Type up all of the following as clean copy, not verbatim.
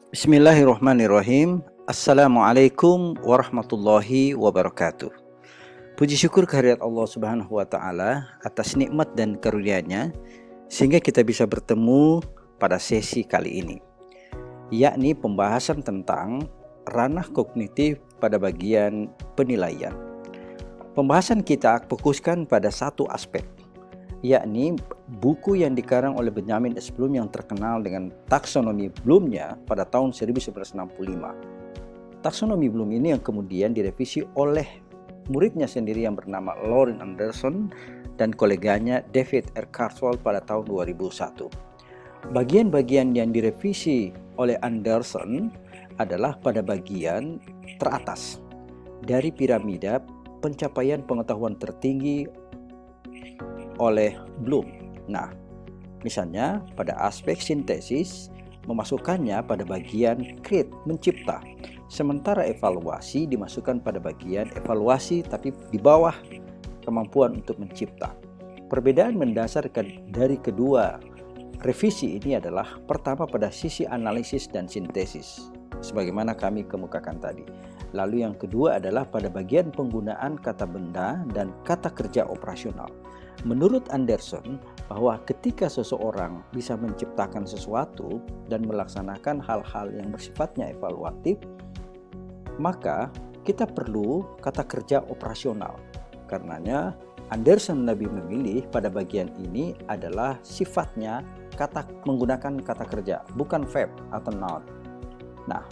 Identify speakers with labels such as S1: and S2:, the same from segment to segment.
S1: Bismillahirrahmanirrahim. Assalamualaikum warahmatullahi wabarakatuh. Puji syukur kehadirat Allah Subhanahu wa taala atas nikmat dan karunia-Nya sehingga kita bisa bertemu pada sesi kali ini, yakni pembahasan tentang ranah kognitif pada bagian penilaian. Pembahasan kita fokuskan pada satu aspek, yakni buku yang dikarang oleh Benjamin S. Bloom yang terkenal dengan taksonomi Bloom-nya pada tahun 1965. Taksonomi Bloom ini yang kemudian direvisi oleh muridnya sendiri yang bernama Lauren Anderson dan koleganya David R. Carswell pada tahun 2001. Bagian-bagian yang direvisi oleh Anderson adalah pada bagian teratas dari piramida pencapaian pengetahuan tertinggi oleh Bloom. Nah, misalnya pada aspek sintesis memasukkannya pada bagian create, mencipta. Sementara evaluasi dimasukkan pada bagian evaluasi tapi di bawah kemampuan untuk mencipta. Perbedaan mendasar dari kedua revisi ini adalah pertama pada sisi analisis dan sintesis, sebagaimana kami kemukakan tadi. Lalu yang kedua adalah pada bagian penggunaan kata benda dan kata kerja operasional. Menurut Anderson, bahwa ketika seseorang bisa menciptakan sesuatu dan melaksanakan hal-hal yang bersifatnya evaluatif, maka kita perlu kata kerja operasional. Karenanya, Anderson lebih memilih pada bagian ini adalah sifatnya menggunakan kata kerja, bukan verb atau noun. Nah,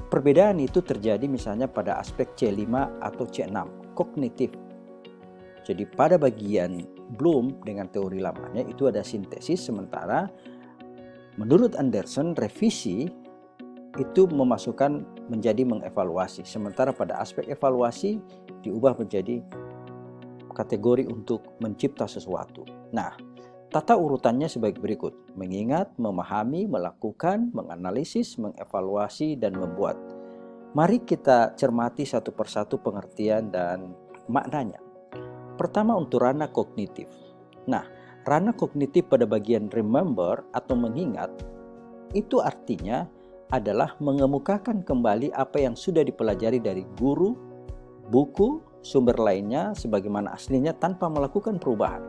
S1: perbedaan itu terjadi misalnya pada aspek C5 atau C6, kognitif. Jadi pada bagian Bloom dengan teori lamanya itu ada sintesis, sementara menurut Anderson revisi itu memasukkan menjadi mengevaluasi. Sementara pada aspek evaluasi diubah menjadi kategori untuk mencipta sesuatu. Nah, tata urutannya sebagai berikut: mengingat, memahami, melakukan, menganalisis, mengevaluasi, dan membuat. Mari kita cermati satu persatu pengertian dan maknanya. Pertama untuk ranah kognitif. Nah, ranah kognitif pada bagian remember atau mengingat itu artinya adalah mengemukakan kembali apa yang sudah dipelajari dari guru, buku, sumber lainnya sebagaimana aslinya tanpa melakukan perubahan.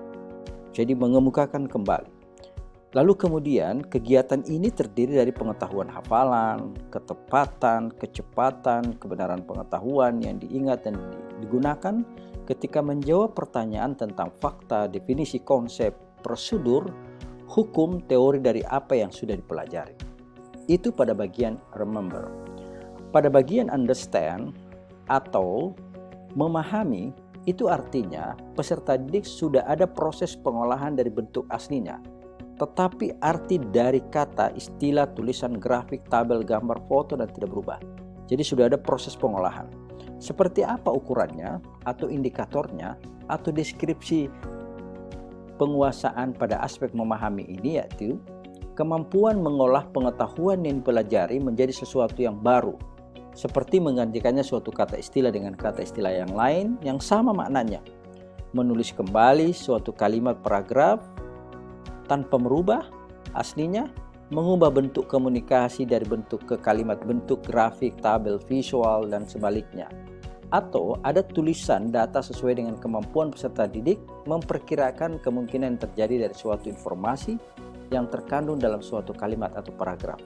S1: Jadi mengemukakan kembali. Lalu kemudian kegiatan ini terdiri dari pengetahuan hafalan, ketepatan, kecepatan, kebenaran pengetahuan yang diingat dan digunakan ketika menjawab pertanyaan tentang fakta, definisi konsep, prosedur, hukum, teori dari apa yang sudah dipelajari. Itu pada bagian remember. Pada bagian understand atau memahami, itu artinya peserta didik sudah ada proses pengolahan dari bentuk aslinya, tetapi arti dari kata, istilah, tulisan, grafik, tabel, gambar, foto dan tidak berubah. Jadi sudah ada proses pengolahan. Seperti apa ukurannya atau indikatornya atau deskripsi penguasaan pada aspek memahami ini, yaitu kemampuan mengolah pengetahuan yang dipelajari menjadi sesuatu yang baru, seperti menggantikannya suatu kata istilah dengan kata istilah yang lain yang sama maknanya, menulis kembali suatu kalimat paragraf tanpa merubah aslinya, mengubah bentuk komunikasi dari bentuk ke kalimat bentuk grafik, tabel, visual, dan sebaliknya. Atau ada tulisan data sesuai dengan kemampuan peserta didik memperkirakan kemungkinan yang terjadi dari suatu informasi yang terkandung dalam suatu kalimat atau paragraf.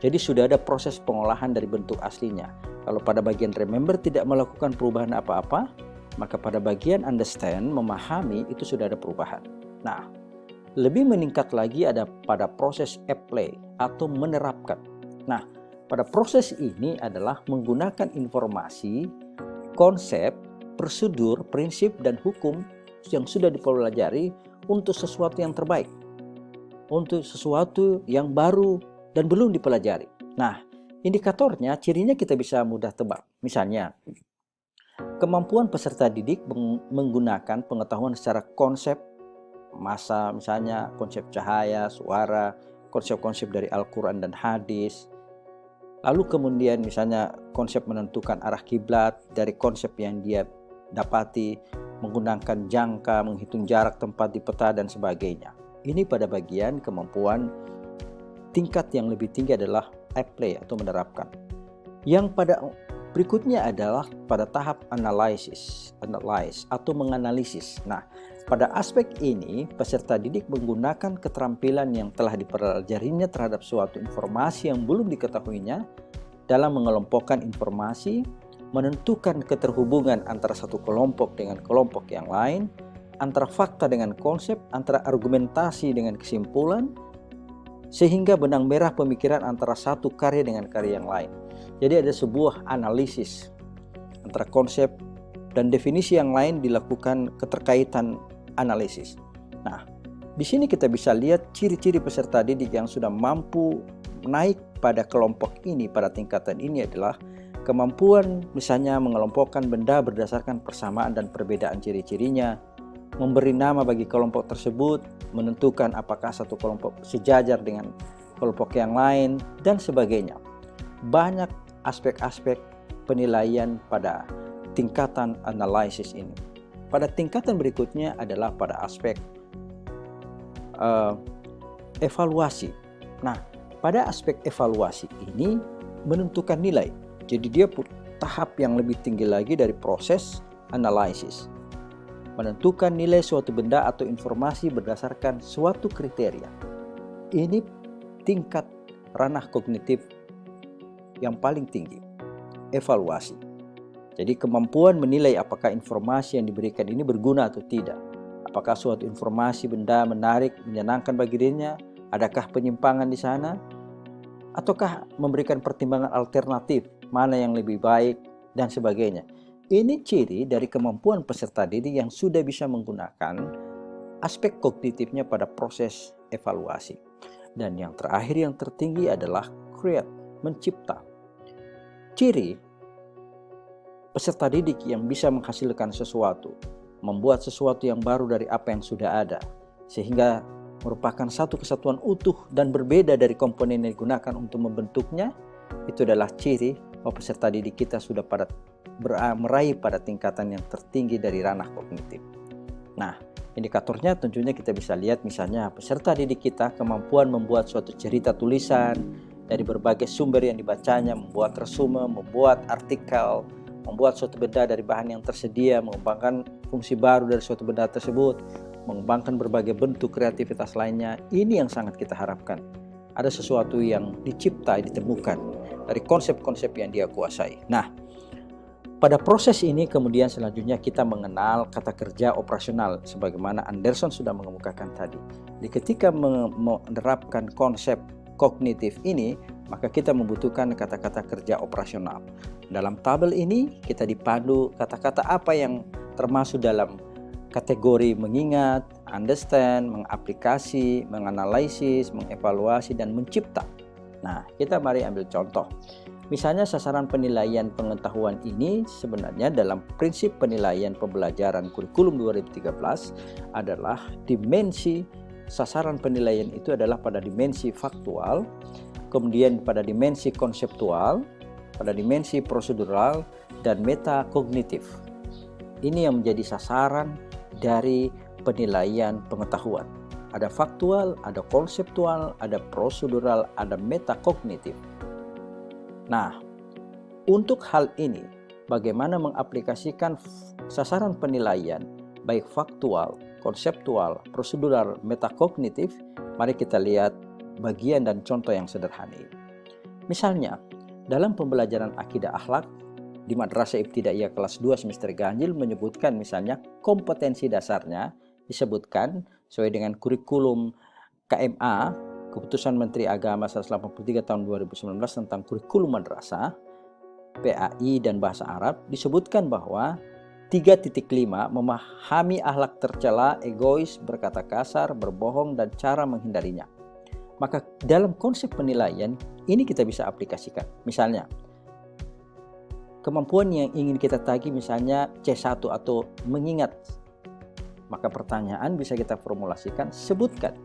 S1: Jadi sudah ada proses pengolahan dari bentuk aslinya. Kalau pada bagian remember tidak melakukan perubahan apa-apa, maka pada bagian understand, memahami, itu sudah ada perubahan. Nah, lebih meningkat lagi ada pada proses apply atau menerapkan. Nah, pada proses ini adalah menggunakan informasi, konsep, prosedur, prinsip, dan hukum yang sudah dipelajari untuk sesuatu yang terbaik, untuk sesuatu yang baru dan belum dipelajari. Nah, indikatornya, cirinya kita bisa mudah tebak. Misalnya, kemampuan peserta didik menggunakan pengetahuan secara konsep, masa misalnya konsep cahaya, suara, konsep-konsep dari Al-Quran dan hadis. Lalu kemudian misalnya konsep menentukan arah kiblat dari konsep yang dia dapati, menggunakan jangka, menghitung jarak tempat di peta dan sebagainya. Ini pada bagian kemampuan tingkat yang lebih tinggi adalah apply atau menerapkan. Yang pada berikutnya adalah pada tahap analyze atau menganalisis. Nah, pada aspek ini peserta didik menggunakan keterampilan yang telah dipelajarinya terhadap suatu informasi yang belum diketahuinya dalam mengelompokkan informasi, menentukan keterhubungan antara satu kelompok dengan kelompok yang lain, antara fakta dengan konsep, antara argumentasi dengan kesimpulan, sehingga benang merah pemikiran antara satu karya dengan karya yang lain. Jadi ada sebuah analisis antara konsep dan definisi yang lain dilakukan keterkaitan analisis. Nah, di sini kita bisa lihat ciri-ciri peserta didik yang sudah mampu naik pada kelompok ini, pada tingkatan ini adalah kemampuan misalnya mengelompokkan benda berdasarkan persamaan dan perbedaan ciri-cirinya, memberi nama bagi kelompok tersebut, menentukan apakah satu kelompok sejajar dengan kelompok yang lain, dan sebagainya. Banyak aspek-aspek penilaian pada tingkatan analisis ini. Pada tingkatan berikutnya adalah pada aspek evaluasi. Nah, pada aspek evaluasi ini menentukan nilai. Jadi dia tahap yang lebih tinggi lagi dari proses analisis. Menentukan nilai suatu benda atau informasi berdasarkan suatu kriteria. Ini tingkat ranah kognitif yang paling tinggi, evaluasi. Jadi kemampuan menilai apakah informasi yang diberikan ini berguna atau tidak. Apakah suatu informasi benda menarik, menyenangkan bagi dirinya, adakah penyimpangan di sana, ataukah memberikan pertimbangan alternatif, mana yang lebih baik, dan sebagainya. Ini ciri dari kemampuan peserta didik yang sudah bisa menggunakan aspek kognitifnya pada proses evaluasi. Dan yang terakhir yang tertinggi adalah create, mencipta. Ciri peserta didik yang bisa menghasilkan sesuatu, membuat sesuatu yang baru dari apa yang sudah ada, sehingga merupakan satu kesatuan utuh dan berbeda dari komponen yang digunakan untuk membentuknya, itu adalah ciri bahwa peserta didik kita sudah meraih pada tingkatan yang tertinggi dari ranah kognitif. Nah, indikatornya tentunya kita bisa lihat misalnya peserta didik kita kemampuan membuat suatu cerita tulisan dari berbagai sumber yang dibacanya, membuat resume, membuat artikel, membuat suatu benda dari bahan yang tersedia, mengembangkan fungsi baru dari suatu benda tersebut, mengembangkan berbagai bentuk kreativitas lainnya. Ini yang sangat kita harapkan. Ada sesuatu yang dicipta, ditemukan dari konsep-konsep yang dia kuasai. Nah, pada proses ini kemudian selanjutnya kita mengenal kata kerja operasional sebagaimana Anderson sudah mengemukakan tadi. Jadi ketika menerapkan konsep kognitif ini, maka kita membutuhkan kata-kata kerja operasional. Dalam tabel ini kita dipandu kata-kata apa yang termasuk dalam kategori mengingat, understand, mengaplikasi, menganalisis, mengevaluasi, dan mencipta. Nah, kita mari ambil contoh. Misalnya sasaran penilaian pengetahuan ini sebenarnya dalam prinsip penilaian pembelajaran kurikulum 2013 adalah dimensi sasaran penilaian itu adalah pada dimensi faktual, kemudian pada dimensi konseptual, pada dimensi prosedural, dan metakognitif. Ini yang menjadi sasaran dari penilaian pengetahuan. Ada faktual, ada konseptual, ada prosedural, ada metakognitif. Nah, untuk hal ini, bagaimana mengaplikasikan sasaran penilaian baik faktual, konseptual, prosedural, metakognitif? Mari kita lihat bagian dan contoh yang sederhana ini. Misalnya, dalam pembelajaran akidah akhlak di Madrasah Ibtidaiyah kelas 2 semester ganjil menyebutkan misalnya kompetensi dasarnya disebutkan sesuai dengan kurikulum KMA, Keputusan Menteri Agama 183 tahun 2019 tentang kurikulum madrasah, PAI dan bahasa Arab, disebutkan bahwa 3.5 memahami akhlak tercela, egois, berkata kasar, berbohong, dan cara menghindarinya. Maka dalam konsep penilaian ini kita bisa aplikasikan. Misalnya, kemampuan yang ingin kita tagih misalnya C1 atau mengingat. Maka pertanyaan bisa kita formulasikan, sebutkan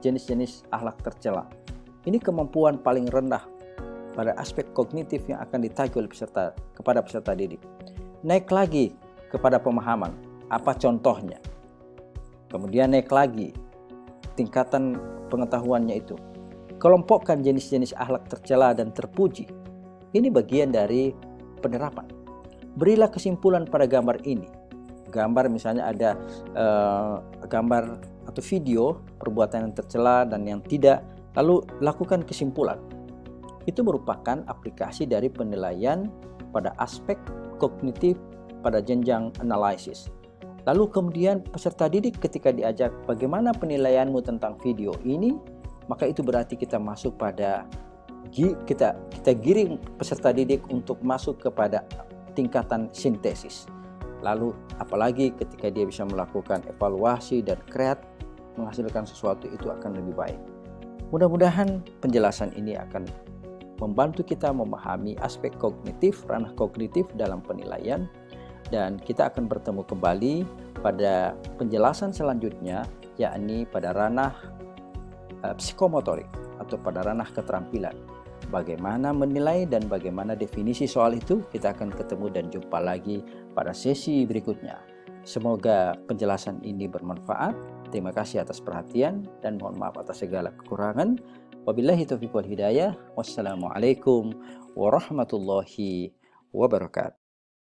S1: jenis-jenis akhlak tercela. Ini kemampuan paling rendah pada aspek kognitif yang akan ditagih oleh kepada peserta didik. Naik lagi kepada pemahaman, apa contohnya? Kemudian naik lagi tingkatan pengetahuannya itu. kelompokkan jenis-jenis akhlak tercela dan terpuji. Ini bagian dari penerapan. Berilah kesimpulan pada gambar ini. Gambar misalnya ada gambar atau video perbuatan yang tercela dan yang tidak, lalu lakukan kesimpulan. Itu merupakan aplikasi dari penilaian pada aspek kognitif pada jenjang analisis. Lalu kemudian peserta didik ketika diajak bagaimana penilaianmu tentang video ini, maka itu berarti kita masuk pada kita giring peserta didik untuk masuk kepada tingkatan sintesis. Lalu apalagi ketika dia bisa melakukan evaluasi dan kreatif menghasilkan sesuatu, itu akan lebih baik. Mudah-mudahan penjelasan ini akan membantu kita memahami aspek kognitif, ranah kognitif dalam penilaian, dan kita akan bertemu kembali pada penjelasan selanjutnya, yakni pada ranah psikomotorik atau pada ranah keterampilan. Bagaimana menilai dan bagaimana definisi soal itu, kita akan ketemu dan jumpa lagi pada sesi berikutnya. Semoga penjelasan ini bermanfaat. Terima kasih atas perhatian dan mohon maaf atas segala kekurangan. Wabillahi taufiq wal hidayah. Wassalamualaikum warahmatullahi wabarakatuh.